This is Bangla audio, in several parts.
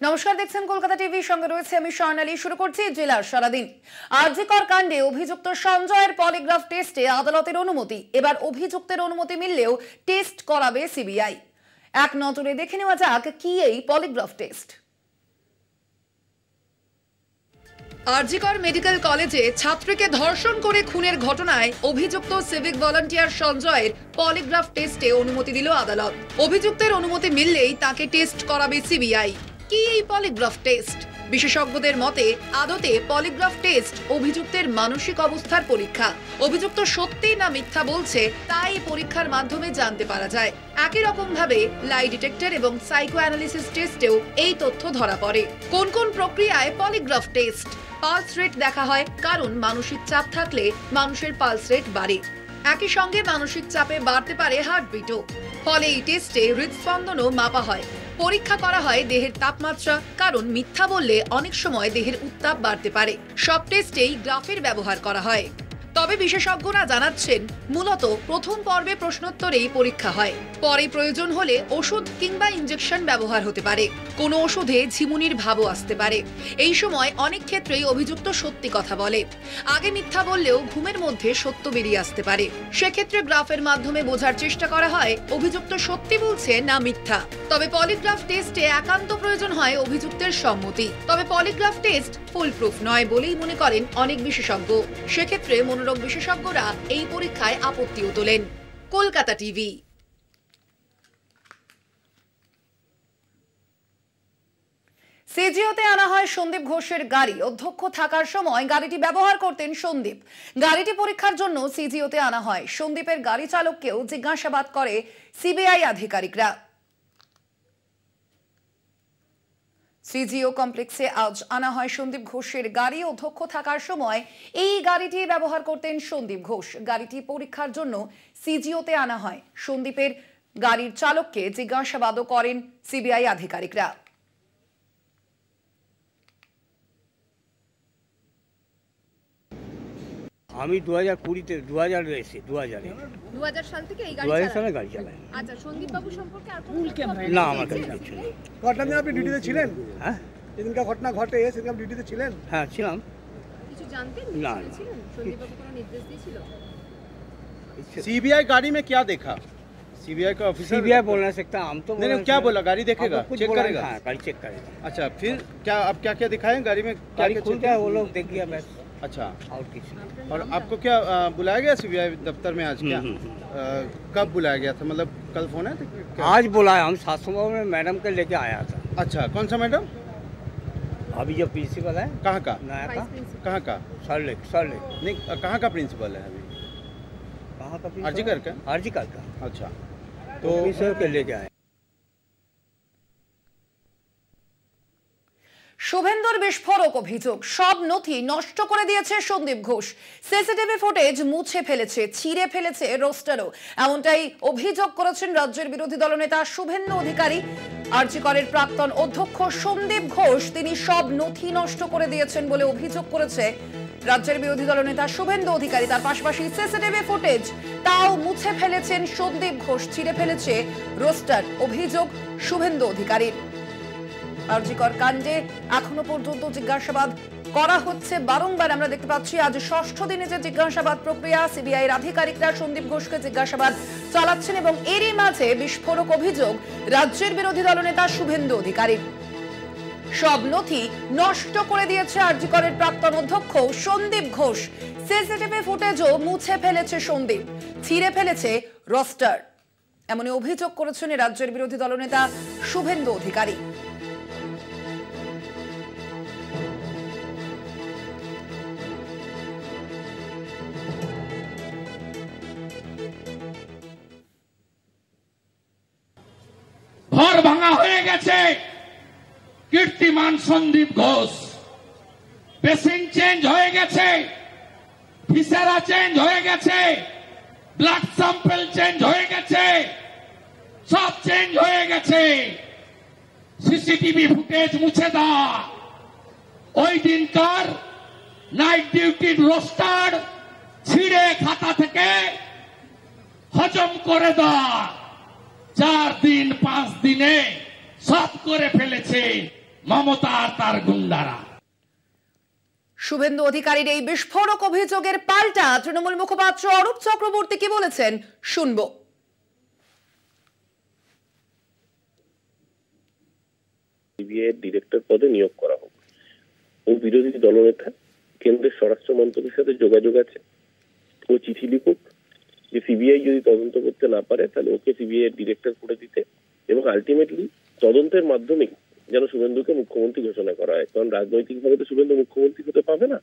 নমস্কার, দেখছেন কলকাতা টিভি, সঙ্গে রয়েছে আমি স্বর্ণালী। শুরু করছি জেলার সারাদিন। আরজিকর কাণ্ডে অভিযুক্ত সঞ্জয়ের পলিগ্রাফ টেস্টে আদালতের অনুমতি। এবার অভিযুক্তের অনুমতি মিললেও টেস্ট করাবে সিবিআই। এক নজরে দেখে নেওয়া যাক কি এই পলিগ্রাফ টেস্ট। আরজিকর মেডিকেল কলেজে ছাত্রীকে ধর্ষণ করে খুনের ঘটনায় অভিযুক্ত সিভিক ভলান্টিয়ার সঞ্জয়ের পলিগ্রাফ টেস্টে অনুমতি দিল আদালত। অভিযুক্তের অনুমতি মিললেই তাকে টেস্ট করাবে সিবিআই। কি এই পলিগ্রাফ টেস্ট? বিশেষজ্ঞদের মতে আদতে পলিগ্রাফ টেস্ট অভিযুক্তের মানসিক অবস্থার পরীক্ষা। অভিযুক্ত সত্যি না মিথ্যা বলছে তাই পরীক্ষার মাধ্যমে জানতে পারা যায়। একই রকম ভাবে লাই ডিটেক্টর এবং সাইকো অ্যানালিসিস টেস্টেও এই তথ্য ধরা পড়ে। কোন কোন প্রক্রিয়ায় পলিগ্রাফ টেস্ট? পালস রেট দেখা হয়, কারণ মানসিক চাপ থাকলে মানুষের পালস রেট বাড়ে। একই সঙ্গে মানসিক চাপে বাড়তে পারে হার্টবিটও। ফলে এই টেস্টে হৃদস্পন্দনও মাপা হয়। পরীক্ষা করা হয় দেহের তাপমাত্রা, কারণ মিথ্যা বললে অনেক সময় দেহের উত্তাপ বাড়তে পারে। সব টেস্টেই গ্রাফের ব্যবহার করা হয়। তবে বিশেষজ্ঞরা জানাচ্ছেন মূলত প্রথম পর্বে প্রশ্নোত্তরেই পরীক্ষা হয়। পরে প্রয়োজন হলে ওষুধ কিংবা ইনজেকশন ব্যবহার হতে পারে। কোনো ওষুধে ঝিমুনির ভাবও আসতে পারে। এই সময় অনেক ক্ষেত্রেই অভিযুক্ত সত্যি কথা বলে। আগে মিথ্যা বললেও ঘুমের মধ্যে সত্য বেরিয়ে আসতে পারে। সেক্ষেত্রে গ্রাফের মাধ্যমে বোঝার চেষ্টা করা হয় অভিযুক্ত সত্যি বলছে না মিথ্যা। তবে পলিগ্রাফ টেস্টে একান্ত প্রয়োজন হয় অভিযুক্তের সম্মতি। তবে পলিগ্রাফ টেস্ট ফুল প্রুফ নয় বলেই মনে করেন অনেক বিশেষজ্ঞ। সেক্ষেত্রে মনোরোগ বিশেষজ্ঞরা এই পরীক্ষায় আপত্তিও তোলেন। কলকাতা টিভি। সিজিওতে আনা হয় সন্দীপ ঘোষের গাড়ি। অধ্যক্ষ থাকার সময় গাড়িটি ব্যবহার করতেন সন্দীপ। গাড়িটি পরীক্ষার জন্য সিজিওতে আনা হয়। সন্দীপের গাড়ি চালককেও জিজ্ঞাসাবাদ করে সিবিআই আধিকারিকরা। সিজিও কমপ্লেক্সে আজ আনা হয় সন্দীপ ঘোষের গাড়ি। অধ্যক্ষ থাকার সময় এই গাড়িটি ব্যবহার করতেন সন্দীপ ঘোষ। গাড়িটি পরীক্ষার জন্য সিজিওতে আনা হয়। সন্দীপের গাড়ির চালককে জিজ্ঞাসাবাদও করেন সিবিআই আধিকারিকরা। আমি 2020-তে 2000 সাল থেকে এই সালে গাড়ি চালাই। আচ্ছা, সন্দীপ বাবু সম্পর্কে আর না, আমার কাছে কিছু নেই। ঘটনা দিন আপনি ডিউটিতে ছিলেন? হ্যাঁ, যেদিনকার ঘটনা ঘটে সেদিন আপনি ডিউটিতে ছিলেন? হ্যাঁ ছিলাম। কিছু জানতেন? না, সন্দীপ বাবু কোনো নির্দেশ দিয়েছিল? सीबीआई गाड़ी में क्या देखा? सीबीआई का ऑफिसर सीबीआई बोल नहीं सकता, हम तो नहीं, क्या बोला? गाड़ी देखेगा, चेक करेगा? हाँ, गाड़ी चेक करेगा। अच्छा, फिर क्या अब क्या क्या दिखाएं गाड़ी में? गाड़ी खुल गया, वो लोग देख गया बस। अच्छा, और किसी और आपको क्या बुलाया गया सीबीआई दफ्तर में आज? क्या कब बुलाया गया था? मतलब कल फोन है? आज बुलाया, हम 700 में मैडम के लेके आया था। अच्छा, कौन सा मैडम? अभी जो प्रिंसिपल है, कहाँ का? नया का, कहाँ का? सरलेक नहीं, कहाँ का प्रिंसिपल है अभी? कहाँ का? आरजीकर का? आरजीकर का। अच्छा, तो प्रिंसिपल के लेके आए। শুভেন্দুর বিস্ফোরক অভিযোগ, সব নথি নষ্ট করে দিয়েছে সন্দীপ ঘোষ। সিসিটিভি ফুটেজ মুছে ফেলেছে, ছিঁড়ে ফেলেছে রোস্টারও। এমনটাই অভিযোগ করেছেন রাজ্যের বিরোধী দলনেতা শুভেন্দু অধিকারী। আরজিকরের প্রাক্তন অধ্যক্ষ সন্দীপ ঘোষ তিনি সব নথি নষ্ট করে দিয়েছেন বলে অভিযোগ করেছে রাজ্যের বিরোধী দলনেতা শুভেন্দু অধিকারী। তার পাশাপাশি সিসিটিভি ফুটেজ তাও মুছে ফেলেছেন সন্দীপ ঘোষ, ছিঁড়ে ফেলেছে রোস্টার। অভিযোগ শুভেন্দু অধিকারীর। আরজিকর কাণ্ডে এখনো পর্যন্ত জিজ্ঞাসাবাদ করা হচ্ছে বারংবার। আমরা দেখতে পাচ্ছি আজ ষষ্ঠ দিনে যে জিজ্ঞাসাবাদ প্রক্রিয়া, সিবিআই এর আধিকারিকরা সন্দীপ ঘোষকে জিজ্ঞাসাবাদ চালাচ্ছেন এবং এরই মাঝে বিস্ফোরক অভিযোগ রাজ্যের বিরোধী দলনেতা শুভেন্দু অধিকারী। সব নথি নষ্ট করে দিয়েছে আরজিকরের প্রাক্তন অধ্যক্ষ সন্দীপ ঘোষ। সিসিটিভি ফুটেজও মুছে ফেলেছে সন্দীপ, ছিঁড়ে ফেলেছে রোস্টার। এমনই অভিযোগ করেছেন রাজ্যের বিরোধী দলনেতা শুভেন্দু অধিকারী। ঘর ভাঙা হয়ে গেছে কীর্তিমান সন্দীপ ঘোষ। বেসিন চেঞ্জ হয়ে গেছে, ভিসেরা চেঞ্জ হয়ে গেছে, ব্লাড স্যাম্পল চেঞ্জ হয়ে গেছে, সব চেঞ্জ হয়ে গেছে। সিসিটিভি ফুটেজ মুছে দেওয়া, ওই দিনকার নাইট ডিউটির রোস্টার ছিঁড়ে খাতা থেকে হজম করে দেওয়া, 4 দিন 5 দিনে সব করে ফেলেছে। মমতা আর তার গুন্ডারা। শুভেন্দু অধিকারীর এই বিস্ফোরক অভিযোগের পাল্টা তৃণমূল মুখপাত্র অরূপ চক্রবর্তী কি বলেছেন শুনবো। সিবিআই এর ডিরেক্টর পদে নিয়োগ করা হোক। ও বিরোধী দলনেতা, কেন্দ্রের স্বরাষ্ট্র মন্ত্রকের সাথে যোগাযোগ আছে, ও চিঠি লিখুক যে সিবিআই যদি তদন্ত করতে না পারে তাহলে ওকে সিবিআই এর ডিরেক্টর করে দিতে, এবং আলটিমেটলি তদন্তের মাধ্যমে যেন শুভেন্দুকে মুখ্যমন্ত্রী ঘোষণা করা হয়, কারণ রাজনৈতিকভাবে তো শুভেন্দু মুখ্যমন্ত্রী হতে পাবে না।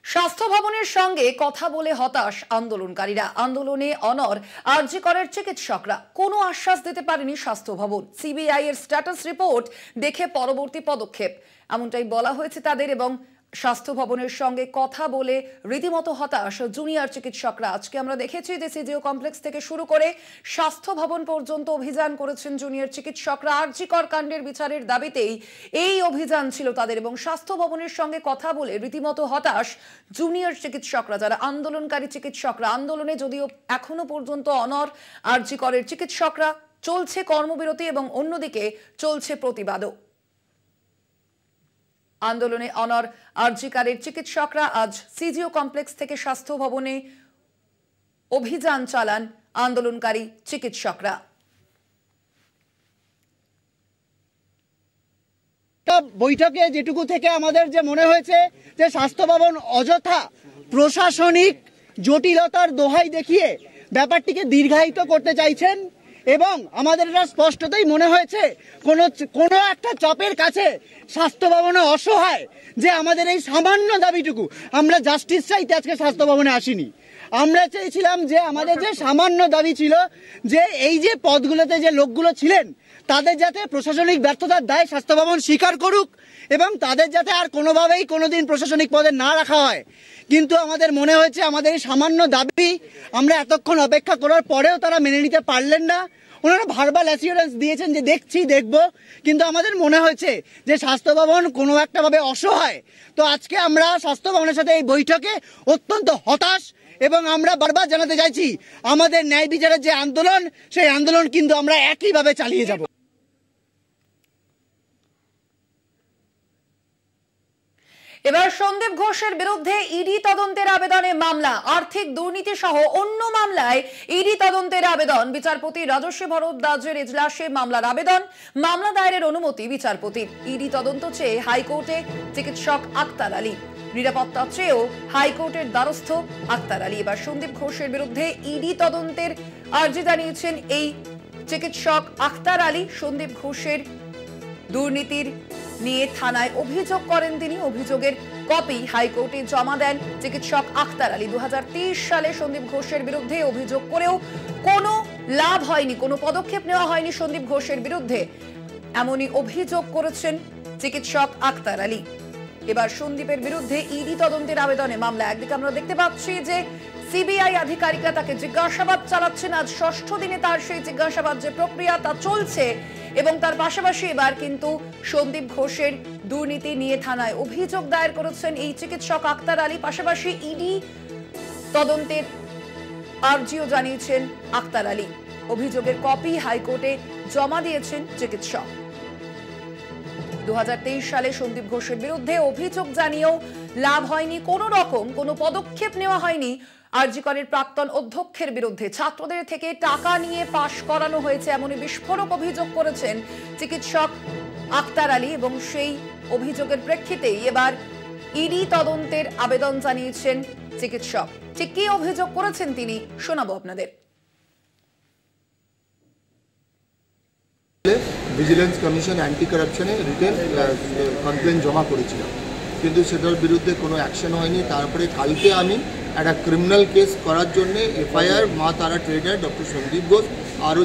স্বাস্থ্য ভবনের সঙ্গে কথা বলে হতাশ আন্দোলনকারীরা। আন্দোলনে অনড় আরজি করের চিকিৎসকরা। কোনো আশ্বাস দিতে পারেনি স্বাস্থ্য ভবন। সিবিআই এর স্ট্যাটাস রিপোর্ট দেখে পরবর্তী পদক্ষেপ এমনটাই বলা হয়েছে তাদের। এবং স্বাস্থ্য ভবনের সঙ্গে কথা বলে রীতিমতো হতাশ জুনিয়র চিকিৎসকরা। আজকে আমরা দেখেছি যে সিজিও কমপ্লেক্স থেকে শুরু করে স্বাস্থ্য ভবন পর্যন্ত অভিযান করেছেন জুনিয়র চিকিৎসকরা। আরজি কর কাণ্ডের বিচারের দাবিতেই এই অভিযান ছিল তাদের। এবং স্বাস্থ্য ভবনের সঙ্গে কথা বলে রীতিমতো হতাশ জুনিয়র চিকিৎসকরা, যারা আন্দোলনকারী চিকিৎসকরা। আন্দোলনে যদিও এখনো পর্যন্ত অনড় আরজি করের চিকিৎসকরা, চলছে কর্মবিরতি এবং অন্যদিকে চলছে প্রতিবাদও। আন্দোলনে অনড় আরজিকারের চিকিৎসকরা আজ সিজিও কমপ্লেক্স থেকে স্বাস্থ্য ভবনে অভিযান চালান আন্দোলনকারী চিকিৎসকরা। বৈঠকে যেটুকু থেকে আমাদের যে মনে হয়েছে যে স্বাস্থ্য ভবন অযথা প্রশাসনিক জটিলতার দোহাই দেখিয়ে ব্যাপারটিকে দীর্ঘায়িত করতে চাইছেন, এবং আমাদের এটা স্পষ্টতই মনে হয়েছে কোনো একটা চাপের কাছে স্বাস্থ্য ভবনে অসহায়, যে আমাদের এই সামান্য দাবিটুকু, আমরা জাস্টিস চাইতে আজকে স্বাস্থ্য ভবনে আসিনি। আমরা চেয়েছিলাম যে আমাদের যে সামান্য দাবি ছিল যে এই যে পদগুলোতে যে লোকগুলো ছিলেন তাদের যাতে প্রশাসনিক ব্যর্থতার দায় স্বাস্থ্য ভবন স্বীকার করুক, এবং তাদের যাতে আর কোনোভাবেই কোনোদিন প্রশাসনিক পদে না রাখা হয়। কিন্তু আমাদের মনে হয়েছে আমাদের এই সামান্য দাবি আমরা এতক্ষণ অপেক্ষা করার পরেও তারা মেনে নিতে পারলেন না। ওনারা ভার্বাল অ্যাসিওরেন্স দিয়েছেন যে দেখব, কিন্তু আমাদের মনে হয়েছে যে স্বাস্থ্য ভবন কোনো একটাভাবে অসহায়। তো আজকে আমরা স্বাস্থ্য ভবনের সাথে এই বৈঠকে অত্যন্ত হতাশ, এবং আমরা বারবার জানাতে চাইছি আমাদের ন্যায় বিচারের যে আন্দোলন, সেই আন্দোলন কিন্তু আমরা একইভাবে চালিয়ে যাব। এবার সন্দীপ ঘোষের বিরুদ্ধে ইডি তদন্তের আবেদনে মামলা। আর্থিক দুর্নীতি সহ অন্য মামলায় ইডি তদন্তের আবেদন। বিচারপতি রাজস্বী ভরদ্বাজের এজলাসে মামলার আবেদন। মামলা দায়েরের অনুমতি বিচারপতির। ইডি তদন্ত চেয়ে হাইকোর্টে চিকিৎসক আক্তার আলী। নিরাপত্তা চেয়েও হাইকোর্টের দ্বারস্থ আক্তার আলী। এবার সন্দীপ ঘোষের বিরুদ্ধে ইডি তদন্তের আর্জি জানিয়েছেন এই চিকিৎসক আক্তার আলী। সন্দীপ ঘোষের দুর্নীতির নিয়ে থানায় অভিযোগ করেন তিনি। অভিযোগের কপি হাইকোর্টে জমা দেন চিকিৎসক আক্তার আলী। 2023 সালে সন্দীপ ঘোষের বিরুদ্ধে অভিযোগ করেও কোনো লাভ হয়নি, কোনো পদক্ষেপ নেওয়া হয়নি সন্দীপ ঘোষের বিরুদ্ধে, এমনই অভিযোগ করেছেন চিকিৎসক আক্তার আলী। এবার সন্দীপের বিরুদ্ধে ইডি তদন্তের আবেদনে মামলা। একদিকে আমরা দেখতে পাচ্ছি যে সিবিআই আধিকারিকরা তাকে জিজ্ঞাসাবাদ চালাচ্ছেন। আজ 6ষ্ঠ দিনে তার সেই জিজ্ঞাসাবাদ যে প্রক্রিয়া তা চলছে, এবং তার পাশাপাশি এবার কিন্তু সন্দীপ ঘোষের দুর্নীতি নিয়ে থানায় অভিযোগ দায়ের করেছেন এই চিকিৎসক আক্তার আলী। পাশাপাশি ইডি তদন্তের আর্জিও জানিয়েছেন আক্তার আলী। অভিযোগের কপি হাইকোর্টে জমা দিয়েছেন চিকিৎসক। 2023 সালে সন্দীপ ঘোষের বিরুদ্ধে অভিযোগ জানিয়েও লাভ হয়নি, কোনো রকম কোনো পদক্ষেপ নেওয়া হয়নি আরজি করের প্রাক্তন অধ্যক্ষের বিরুদ্ধে। ছাত্রদের থেকে টাকা নিয়ে পাশ করানো হয়েছে এমনই বিস্ফোরক অভিযোগ করেছেন চিকিৎসক আক্তার আলী, এবং সেই অভিযোগের প্রেক্ষিতেই এবার ইডি তদন্তের আবেদন জানিয়েছেন চিকিৎসক। ঠিক কি অভিযোগ করেছেন তিনি শোনাবো আপনাদের। ভিজিলেন্স কমিশন অ্যান্টি কারাপশনে রিটেন কমপ্লেন জমা করেছিল, কিন্তু সেটার বিরুদ্ধে কোনো অ্যাকশন হয়নি। তারপরে কালকে আমি একটা ক্রিমিনাল কেস করার জন্যে এফআইআর মা তারা ট্রেডার ডক্টর সন্দীপ ঘোষ আরও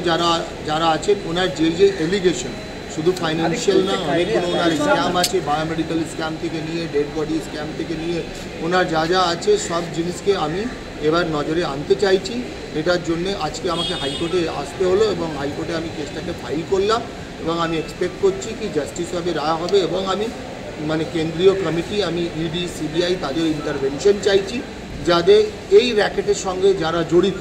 যারা আছেন ওনার যে এলিগেশন, শুধু ফাইন্যান্সিয়াল না, অনেকগুলো ওনার স্ক্যাম আছে, বায়োমেডিক্যাল স্ক্যাম থেকে নিয়ে ডেড বডি স্ক্যাম থেকে নিয়ে ওনার যা আছে সব জিনিসকে আমি এবার নজরে আনতে চাইছি। এটার জন্যে আজকে আমাকে হাইকোর্টে আসতে হলো, এবং হাইকোর্টে আমি কেসটাকে ফাইল করলাম, এবং আমি এক্সপেক্ট করছি কি জাস্টিসভাবে রায় হবে। এবং আমি কেন্দ্রীয় কমিটি, আমি ইডি সিবিআই তাদের ইন্টারভেনশন চাইছি, যাদের এই র্যাকেটের সঙ্গে যারা জড়িত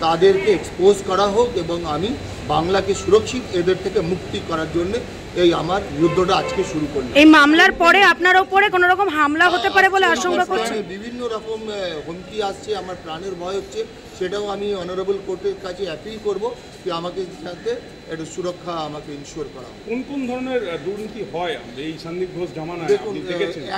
তাদেরকে এক্সপোজ করা হোক এবং আমি বাংলাকে সুরক্ষিত এদের থেকে মুক্তি করার জন্য এই আমার যুদ্ধটা আজকে শুরু করলাম। এই মামলার পরে আপনার উপরে কোনো রকম হামলা হতে পারে বলে আশঙ্কা করছেন? বিভিন্ন রকম হুমকি আসছে, আমার প্রাণের ভয় হচ্ছে, সেটাও আমি অনারেবল কোর্টের কাছে অ্যাপিল করব যে আমাকে যাতে একটু সুরক্ষা আমাকে ইনশিওর করা। কোন কোন ধরনের দুর্নীতি হয় এই সন্দীপ ঘোষ জামানায়? দেখুন,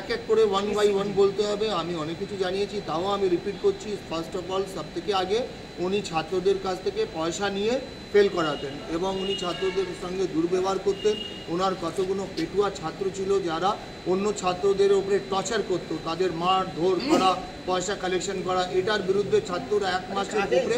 এক এক করে 1 by 1 বলতে হবে। আমি অনেক কিছু জানিয়েছি, তাও আমি রিপিট করছি। ফার্স্ট অফ অল, সব থেকে আগে উনি ছাত্রদের কাছ থেকে পয়সা নিয়ে ফেল করাতেন এবং উনি ছাত্রদের সঙ্গে দুর্ব্যবহার করতেন। ওনার কতগুলো পেটুয়া ছাত্র ছিল যারা অন্য ছাত্রদের উপরে টর্চার করত, তাদের মার ধর করা, পয়সা কালেকশন করা। এটার বিরুদ্ধে ছাত্ররা 1 মাসের উপরে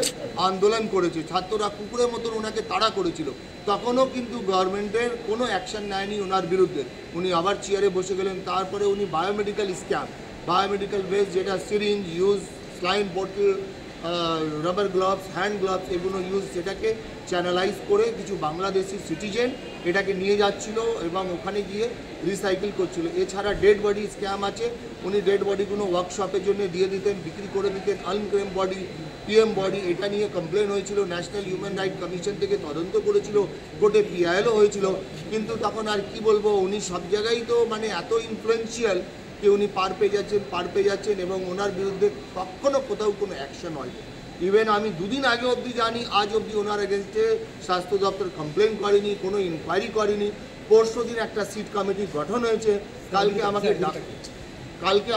আন্দোলন করেছে। ছাত্ররা কুকুরের মতন ওনাকে তাড়া করেছিল, তখনও কিন্তু গভর্নমেন্টের কোনো অ্যাকশন নেয়নি ওনার বিরুদ্ধে। উনি আবার চেয়ারে বসে গেলেন। তারপরে উনি বায়োমেডিক্যাল স্ক্যাম, বায়োমেডিক্যাল বেস, যেটা syringe use, saline bottle, rubber gloves, hand gloves, এগুলো ইউজ, সেটাকে চ্যানেলাইজ করে কিছু বাংলাদেশি সিটিজেন এটাকে নিয়ে যাচ্ছিল এবং ওখানে গিয়ে রিসাইকেল করছিল। এছাড়া ডেড বডি স্ক্যাম আছে। উনি ডেড বডিগুলো ওয়ার্কশপের জন্য দিয়ে দিতেন, বিক্রি করে দিতেন। আনক্লেম বডি, পিএম বডি, এটা নিয়ে কমপ্লেন হয়েছিল, ন্যাশনাল হিউম্যান রাইট কমিশন থেকে তদন্ত করেছিল, কোর্টে পিআইএলও হয়েছিল। কিন্তু তখন আর কি বলবো, উনি সব জায়গায় তো মানে এত ইনফ্লুয়েন্সিয়াল যে উনি পার পেয়ে যাচ্ছেন এবং ওনার বিরুদ্ধে কখনো কোথাও কোনো অ্যাকশন হয়নি। ইভেন আমি 2 দিন আগে অবধি জানি, আজ অবধি ওনার এগেনস্টে স্বাস্থ্য দপ্তর কমপ্লেন করেনি, কোনো ইনকোয়ারি করেনি। পরশু দিন একটা সিট কমিটি গঠন হয়েছে, কালকে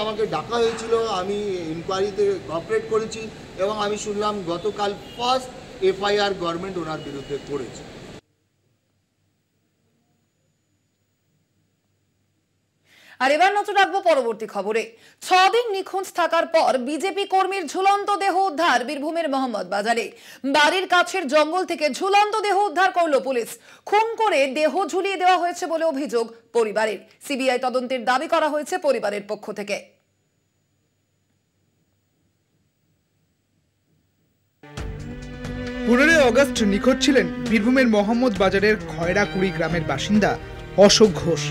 আমাকে ডাকা হয়েছিল, আমি ইনকোয়ারিতে কোঅপারেট করেছি এবং আমি শুনলাম গতকাল ফার্স্ট এফআইআর গভর্নমেন্ট ওনার বিরুদ্ধে করেছে। আর এবার নজর রাখবো পরবর্তী খবরে। 6 দিন নিখোঁজ থাকার পর বিজেপি কর্মীর ঝুলন্ত দেহ উদ্ধার বীরভূমের মোহাম্মদ বাজারে। বাড়ির কাছের জঙ্গল থেকে ঝুলন্ত দেহ উদ্ধার করলো পুলিশ। খুন করে দেহ ঝুলিয়ে দেওয়া হয়েছে বলে অভিযোগ পরিবারের। সিবিআই তদন্তের দাবি করা হয়েছে পরিবারের পক্ষ থেকে। 15 অগস্ট নিখোঁজ ছিলেন বীরভূমের মোহাম্মদ বাজারের খয়রাকুড়ি গ্রামের বাসিন্দা অশোক ঘোষ।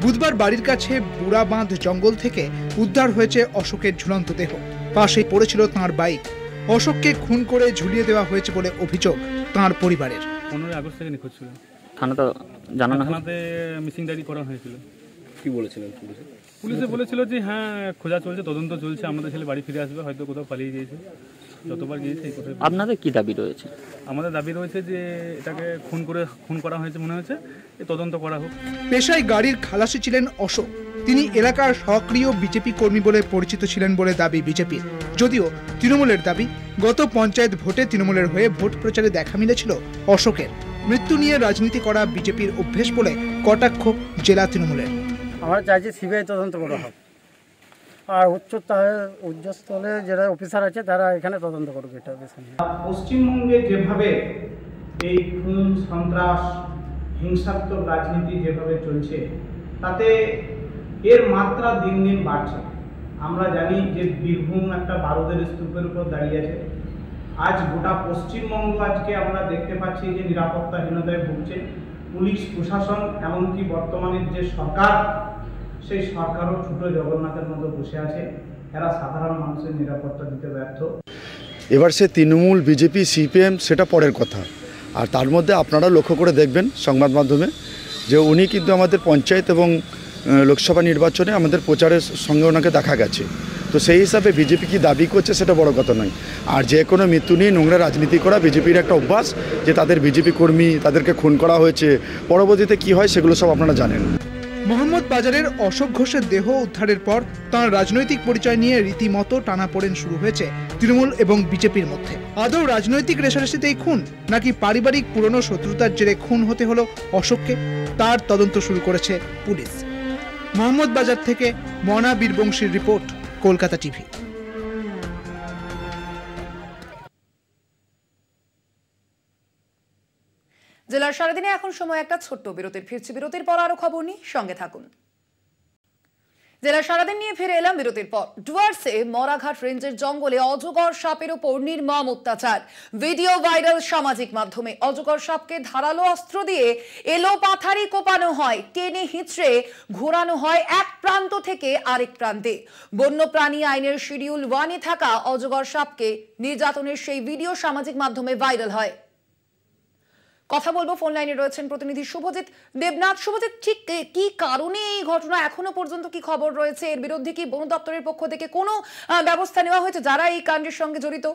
বুধবার বাড়ির কাছে বুড়াবাঁধ জঙ্গল থেকে উদ্ধার হয়েছে অশোকের ঝুলন্ত দেহ। পাশেই পড়েছিল তাঁর বাইক। অশোককে খুন করে ঝুলিয়ে দেওয়া হয়েছে বলে অভিযোগ তাঁর পরিবারের। 15 আগস্ট থেকে নিখোঁজ ছিল। থানাতে জানানো, থানাতে মিসিং ডায়েরি করা হয়েছিল। কি বলেছিলেন পুলিশে বলেছিল যে হ্যাঁ খোঁজা চলছে, তদন্ত চলছে, আমাদের ছেলে বাড়ি ফিরে আসবে, হয়তো কোথাও পালিয়ে গিয়েছে। যতবার গিয়েছে এই কথাই। আপনাদের কি দাবি রয়েছে? আমাদের দাবি রয়েছে যে এটাকে খুন করা হয়েছে মনে হচ্ছে, তদন্ত করা হোক। পেশায় গাড়ির খালাসি ছিলেন অশোক। তিনি এলাকার সক্রিয় বিজেপি কর্মী বলে পরিচিত ছিলেন বলে দাবি বিজেপির। যদিও তৃণমূলের দাবি, গত পঞ্চায়েত ভোটে তৃণমূলের হয়ে ভোট প্রচারে দেখা মিলেছিল অশোকের। মৃত্যু নিয়ে রাজনীতি করা বিজেপির অভ্যেস বলে কটাক্ষ জেলা তৃণমূলের। আমরা চাইছি সিবিআই তদন্ত করা হোক, আর উচ্চস্থলে যারা অফিসার আছে তারা এখানে তদন্ত করবে। এটা পশ্চিমবঙ্গে যেভাবে এই খুন, সন্ত্রাস, হিংসাত্মক রাজনীতি যেভাবে চলছে, তাতে এর মাত্রা দিন দিন বাড়ছে। আমরা জানি যে বীরভূম একটা বারুদের স্তূপের উপর দাঁড়িয়ে আছে। আজ গোটা পশ্চিমবঙ্গ আজকে আমরা দেখতে পাচ্ছি যে নিরাপত্তাহীনতায় ভুগছে। পুলিশ প্রশাসন, এমনকি বর্তমানের যে সরকার, সেই সরকারও ছোট জগন্নাথের মতো বসে আছে। এরা সাধারণ মানুষের নিরাপত্তা দিতে ব্যর্থ। এবার সে তৃণমূল, বিজেপি, সিপিএম সেটা পরের কথা। আর তার মধ্যে আপনারা লক্ষ্য করে দেখবেন সংবাদ মাধ্যমে যে উনি কিন্তু আমাদের পঞ্চায়েত এবং লোকসভা নির্বাচনে আমাদের প্রচারের সঙ্গে ওনাকে দেখা গেছে। তো সেই হিসাবে বিজেপি কি দাবি করছে সেটা বড় কথা নয়। আর যে কোনো মৃত্যু নিয়ে নোংরা রাজনীতি করা বিজেপির একটা অভ্যাস, যে তাদের বিজেপি কর্মী তাদেরকে খুন করা হয়েছে, পরবর্তীতে কি হয় সেগুলো সব আপনারা জানেন। মোহাম্মদ বাজারের অশোক ঘোষের দেহ উদ্ধারের পর তাঁর রাজনৈতিক পরিচয় নিয়ে রীতিমতো টানাপোড়েন শুরু হয়েছে তৃণমূল এবং বিজেপির মধ্যে। আদৌ রাজনৈতিক রেষারেষিতেই খুন, নাকি পারিবারিক পুরনো শত্রুতার জেরে খুন হতে হলো অশোককে, তার তদন্ত শুরু করেছে পুলিশ। মোহাম্মদ বাজার থেকে মনা বীরবংশীর রিপোর্ট, কলকাতা টিভি। জেলার সারাদিনে এখন সময় একটা ছোট্ট বিরতির। ফিরছি বিরতির পর আরো খবর নিয়ে, সঙ্গে থাকুন। জেলা সারাদিন নিয়ে ফিরে এলাম বিরতির পর। ডুয়ার্সে মরাঘাট রেঞ্জের জঙ্গলে অজগর সাপের উপর নির্মম অত্যাচার, ভিডিও ভাইরাল সামাজিক মাধ্যমে। অজগর সাপকে ধারালো অস্ত্র দিয়ে এলো পাথারি কোপানো হয়, টেনে হিঁচড়ে ঘোরানো হয় এক প্রান্ত থেকে আরেক প্রান্তে। বন্যপ্রাণী আইনের শিডিউল 1-এ থাকা অজগর সাপকে নির্যাতনের সেই ভিডিও সামাজিক মাধ্যমে ভাইরাল হয়। কথা বলবো, ফোন লাইনে রয়েছেন প্রতিনিধি শুভজিৎ দেবনাথ। শুভজিৎ, ঠিক কি কারণে এই ঘটনা, এখনো পর্যন্ত কি খবর রয়েছে? এর বিরুদ্ধে কি বন দপ্তরের পক্ষ থেকে কোনো ব্যবস্থা নেওয়া হয়েছে যারা এই কাণ্ডের সঙ্গে জড়িত?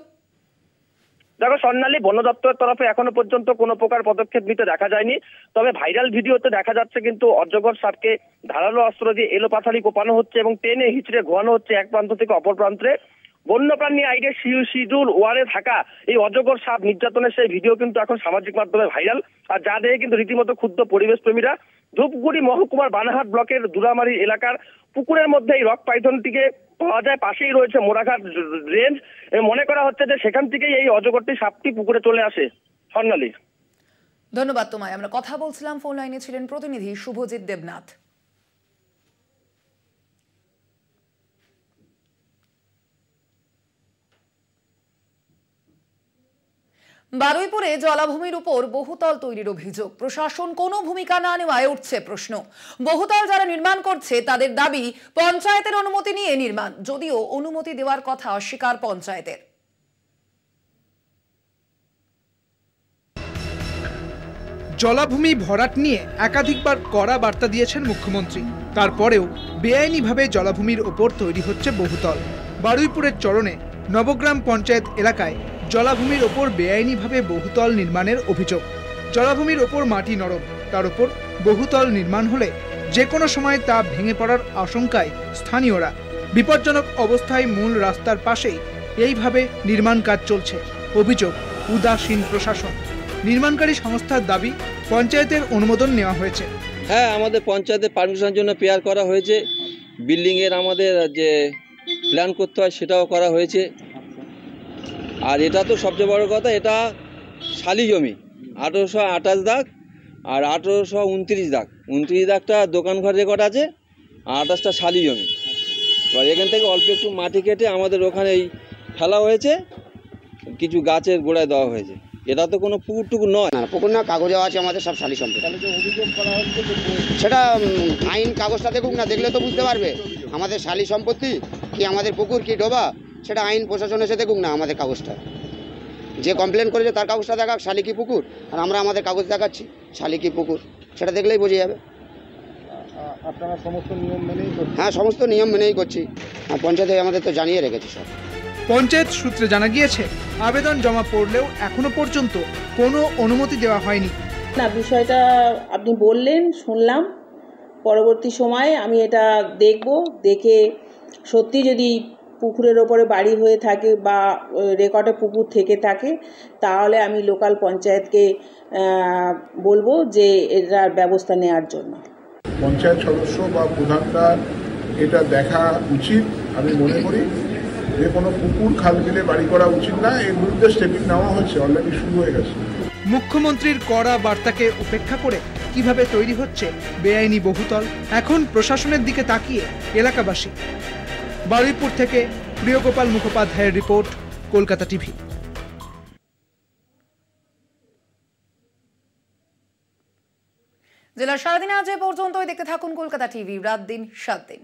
দেখো স্বর্ণালী, বন দপ্তরের তরফে এখনো পর্যন্ত কোনো প্রকার পদক্ষেপ নিতে দেখা যায়নি। তবে ভাইরাল ভিডিওতে দেখা যাচ্ছে কিন্তু অজগর সাপকে ধারালো অস্ত্র দিয়ে এলোপাথারি কোপানো হচ্ছে এবং টেনে হিচড়ে ঘোরানো হচ্ছে এক প্রান্ত থেকে অপর প্রান্তে। বন্যপ্রাণী আইনের শিডিউল 1-এ থাকা এই অজগর সাপ নির্যাতনের সেই ভিডিও কিন্তু এখন সামাজিক মাধ্যমে ভাইরাল। আর যা দেখে কিন্তু রীতিমতো ক্ষুব্ধ পরিবেশ প্রেমীরা। ধূপগুড়ি মহকুমার বানাহাট ব্লকের দুরামারি এলাকার পুকুরের মধ্যে এই রক পাইথনটিকে পাওয়া যায়। পাশেই রয়েছে মোড়াঘাট রেঞ্জ। মনে করা হচ্ছে যে সেখান থেকেই এই অজগরটি সাপটি পুকুরে চলে আসে। স্বর্ণালী, ধন্যবাদ তোমায়। আমরা কথা বলছিলাম, ফোন লাইনে ছিলেন প্রতিনিধি শুভজিৎ দেবনাথ। বারুইপুরে জলাভূমির উপর বহুতল তৈরির অভিযোগ, প্রশাসন কোনো ভূমিকা না নেওয়ায় উঠছে প্রশ্ন। বহুতল যারা নির্মাণ করছে তাদের দাবি পঞ্চায়েতের অনুমতি নিয়ে নির্মাণ, যদিও অনুমতি দেওয়ার কথা অস্বীকার পঞ্চায়েতের। জলাভূমি ভরাট নিয়ে একাধিকবার কড়া বার্তা দিয়েছেন মুখ্যমন্ত্রী। তারপরেও বেআইনিভাবে জলাভূমির ওপর তৈরি হচ্ছে বহুতল। বারুইপুরের চরণে নবগ্রাম পঞ্চায়েত এলাকায় জলাভূমির ওপর বেআইনিভাবে বহুতল নির্মাণের অভিযোগ। জলাভূমির ওপর মাটি নরম, তার উপর বহুতল নির্মাণ হলে যে কোনো সময় তা ভেঙে পড়ার আশঙ্কায় স্থানীয়রা। বিপজ্জনক অবস্থায় মূল রাস্তার পাশেই এইভাবে নির্মাণ কাজ চলছে। অভিযোগ উদাসীন প্রশাসন। নির্মাণকারী সংস্থার দাবি পঞ্চায়েতের অনুমোদন নেওয়া হয়েছে। হ্যাঁ, আমাদের পঞ্চায়েতের পারমিশনের জন্য পেয়ার করা হয়েছে। বিল্ডিংয়ের আমাদের যে প্ল্যান করতে হয় সেটাও করা হয়েছে। আর এটা তো সবচেয়ে বড় কথা, এটা শালি জমি, 1828 দাগ আর 1829 দাগ। 29 দাগটা দোকান ঘর রেকর্ড আছে, আর 28টা শালি জমি। এবার এখান থেকে অল্প একটু মাটি কেটে আমাদের ওখানে এই ফেলা হয়েছে, কিছু গাছের গোড়ায় দেওয়া হয়েছে। এটা তো কোনো পুকুর টুকুর নয়। না, পুকুর না, কাগজে আছে আমাদের সব শালি সম্পত্তি। সেটা আইন কাগজটা দেখুক না, দেখলে তো বুঝতে পারবে আমাদের শালি সম্পত্তি কি আমাদের পুকুর কি ডোবা। সেটা আইন প্রশাসন এসে দেখুক না আমাদের কাগজটা। যে কমপ্লেন করেছে তার কাগজটা দেখাক শালি কি পুকুর, আর আমরা আমাদের কাগজ দেখাচ্ছি শালি কি পুকুর, সেটা দেখলেই বোঝা যাবে। আপনারা সমস্ত নিয়ম মেনেই করছেন? হ্যাঁ, সমস্ত নিয়ম মেনেই করছি। পঞ্চায়েতে আমাদের তো জানিয়ে রেখেছি সব। পঞ্চায়েত সূত্রে জানা গিয়েছে, আবেদন জমা পড়লেও এখনো পর্যন্ত কোনো অনুমতি দেওয়া হয়নি। না, বিষয়টা আপনি বললেন, শুনলাম। পরবর্তী সময়ে আমি এটা দেখব, দেখে সত্যি যদি পুকুরের ওপরে বাড়ি হয়ে থাকে বা রেকর্ডে পুকুর থেকে থাকে, তাহলে আমি লোকাল পঞ্চায়েতকে বলবো যে এটার ব্যবস্থা নেওয়ার জন্য। পঞ্চায়েত সদস্য বা প্রধানদার এটা দেখা উচিত। আমি মনে করি যে কোনো পুকুর খাল বিলে বাড়ি করা উচিত না। এর বিরুদ্ধে স্টেপিং নেওয়া হয়েছে, অলরেডি শুরু হয়ে গেছে। মুখ্যমন্ত্রীর কড়া বার্তাকে উপেক্ষা করে কিভাবে তৈরি হচ্ছে বেআইনি বহুতল, এখন প্রশাসনের দিকে তাকিয়ে এলাকাবাসী। বারুইপুর থেকে প্রিয়গোপাল মুখোপাধ্যায়ের রিপোর্ট, কলকাতা টিভি। জেলার সারাদিন আজ এ পর্যন্তই। দেখতে থাকুন কলকাতা টিভি, রাত দিন 7 দিন।